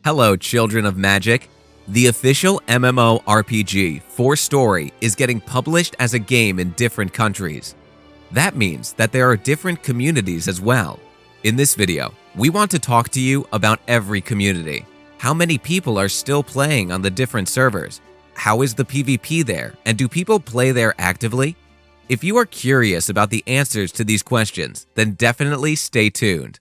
Hello, children of magic. The official MMORPG 4Story is getting published as a game in different countries. That means that there are different communities as well. In this video, we want to talk to you about every community. How many people are still playing on the different servers? How is the PvP there, and do people play there actively? If you are curious about the answers to these questions, then definitely stay tuned.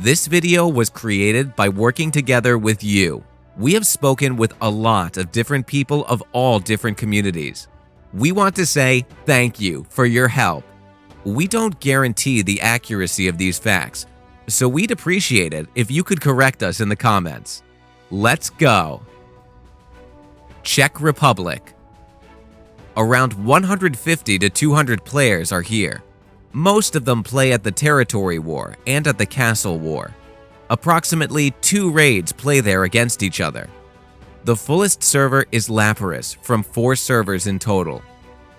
This video was created by working together with you. We have spoken with a lot of different people of all different communities. We want to say thank you for your help. We don't guarantee the accuracy of these facts, so we'd appreciate it if you could correct us in the comments. Let's go. Czech Republic. Around 150 to 200 players are here. Most of them play at the Territory War and at the Castle War. Approximately 2 raids play there against each other. The fullest server is Lapis from 4 servers in total.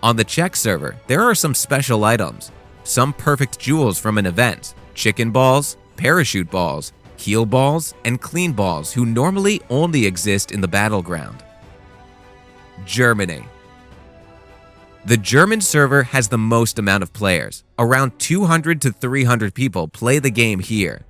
On the Czech server, there are some special items, some perfect jewels from an event, chicken balls, parachute balls, heal balls, and clean balls who normally only exist in the battleground. Germany. The German server has the most amount of players. Around 200 to 300 people play the game here.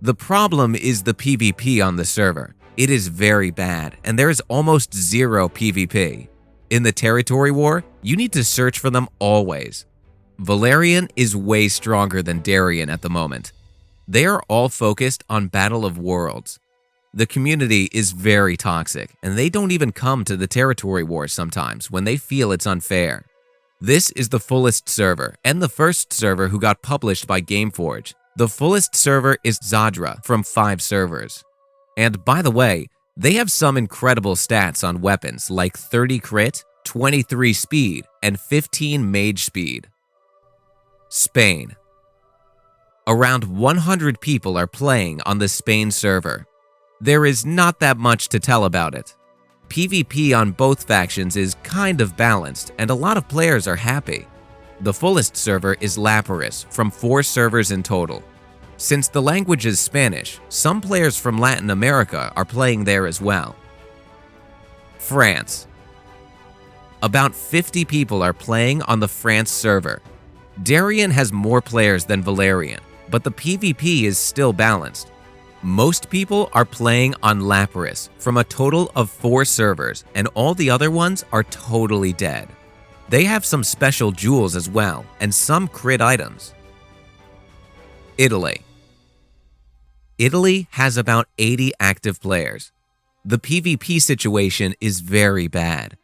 The problem is the PvP on the server. It is very bad, and there is almost zero PvP. In the Territory War, you need to search for them always. Valerian is way stronger than Darien at the moment. They are all focused on Battle of Worlds. The community is very toxic, and they don't even come to the Territory War sometimes when they feel it's unfair. This is the fullest server, and the first server who got published by Gameforge. The fullest server is Zadra from 5 servers. And by the way, they have some incredible stats on weapons like 30 crit, 23 speed, and 15 mage speed. Spain. Around 100 people are playing on the Spain server. There is not that much to tell about it. PvP on both factions is kind of balanced, and a lot of players are happy. The fullest server is Lapis from 4 servers in total. Since the language is Spanish, some players from Latin America are playing there as well. France. About 50 people are playing on the France server. Darien has more players than Valerian, but the PvP is still balanced. Most people are playing on Lapis from a total of 4 servers, and all the other ones are totally dead. They have some special jewels as well, and some crit items. Italy. Italy has about 80 active players. The PvP situation is very bad.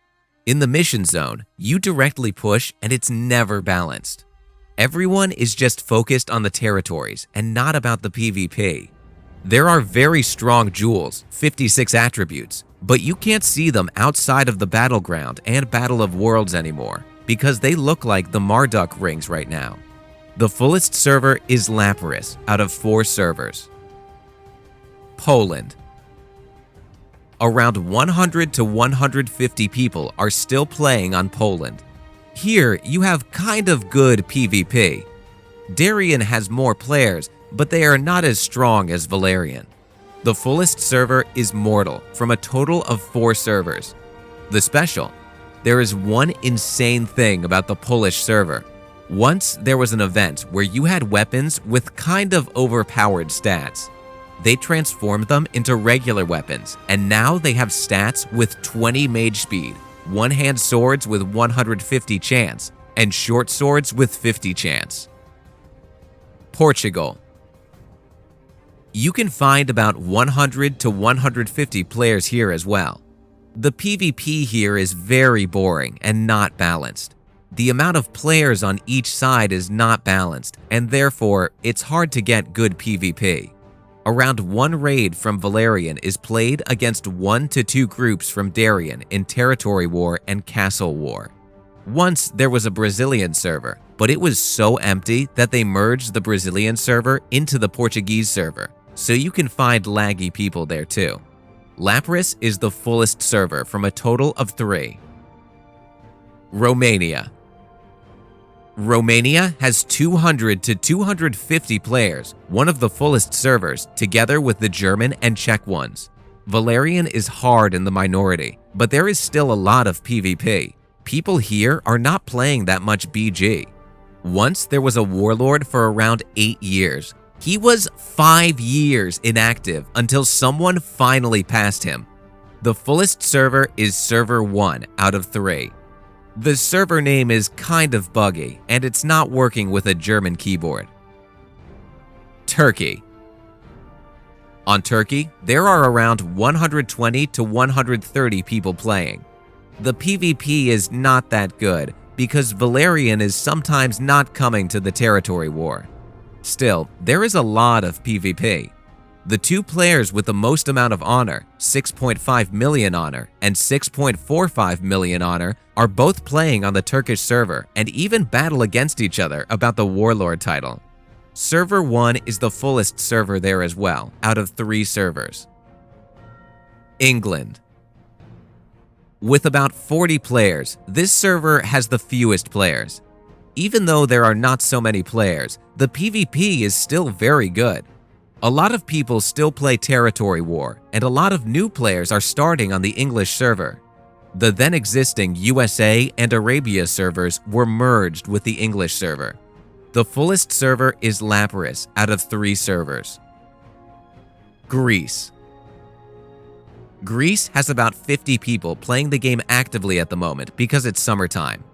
In the mission zone, you directly push and it's never balanced. Everyone is just focused on the territories and not about the PvP. There are very strong jewels, 56 attributes, but you can't see them outside of the battleground and Battle of Worlds anymore because they look like the Marduk rings right now. The fullest server is Lapis out of 4 servers. Poland. Around 100 to 150 people are still playing on Poland. Here, you have kind of good PvP. Darien has more players, but they are not as strong as Valerian. The fullest server is Mortal from a total of 4 servers. The special. There is one insane thing about the Polish server. Once there was an event where you had weapons with kind of overpowered stats. They transformed them into regular weapons, and now they have stats with 20 mage speed, one-hand swords with 150 chance, and short swords with 50 chance. Portugal. You can find about 100 to 150 players here as well. The PvP here is very boring and not balanced. The amount of players on each side is not balanced, and therefore, it's hard to get good PvP. Around 1 raid from Valerian is played against 1 to 2 groups from Darien in Territory War and Castle War. Once there was a Brazilian server, but it was so empty that they merged the Brazilian server into the Portuguese server, so you can find laggy people there too. Lapras is the fullest server from a total of 3. Romania. Romania has 200 to 250 players, one of the fullest servers, together with the German and Czech ones. Valerian is hard in the minority, but there is still a lot of PvP. People here are not playing that much BG. Once there was a warlord for around 8 years. He was 5 years inactive until someone finally passed him. The fullest server is server 1 out of 3. The server name is kind of buggy, and it's not working with a German keyboard. Turkey. On Turkey, there are around 120 to 130 people playing. The PvP is not that good because Valerian is sometimes not coming to the territory war. Still, there is a lot of PvP. The 2 players with the most amount of honor, 6.5 million honor and 6.45 million honor, are both playing on the Turkish server and even battle against each other about the warlord title. Server 1 is the fullest server there as well, out of 3 servers. England. With about 40 players, this server has the fewest players. Even though there are not so many players, the PvP is still very good. A lot of people still play Territory War, and a lot of new players are starting on the English server. The then existing USA and Arabia servers were merged with the English server. The fullest server is Lapras out of 3 servers. Greece. Greece has about 50 people playing the game actively at the moment because it's summertime.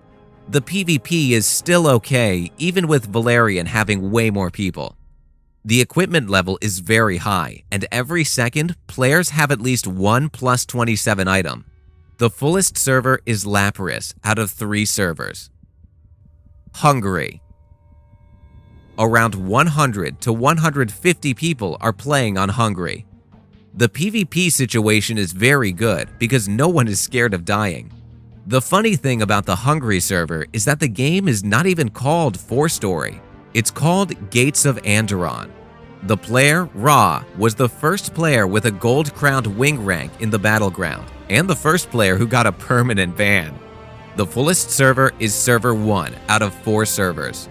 The PvP is still okay, even with Valerian having way more people. The equipment level is very high, and every second, players have at least one +27 item. The fullest server is Lapras out of 3 servers. Hungary. Around 100 to 150 people are playing on Hungray. The PvP situation is very good because no one is scared of dying. The funny thing about the Hungary server is that the game is not even called 4Story. It's called Gates of Andorran. The player, Ra, was the first player with a gold-crowned wing rank in the battleground, and the first player who got a permanent ban. The fullest server is server 1 out of 4 servers.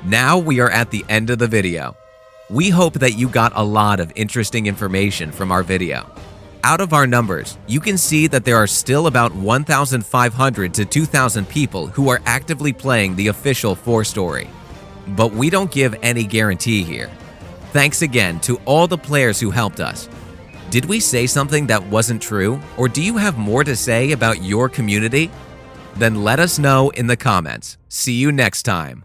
Now we are at the end of the video. We hope that you got a lot of interesting information from our video. Out of our numbers, you can see that there are still about 1,500 to 2,000 people who are actively playing the official 4Story. But we don't give any guarantee here. Thanks again to all the players who helped us. Did we say something that wasn't true, or do you have more to say about your community? Then let us know in the comments. See you next time.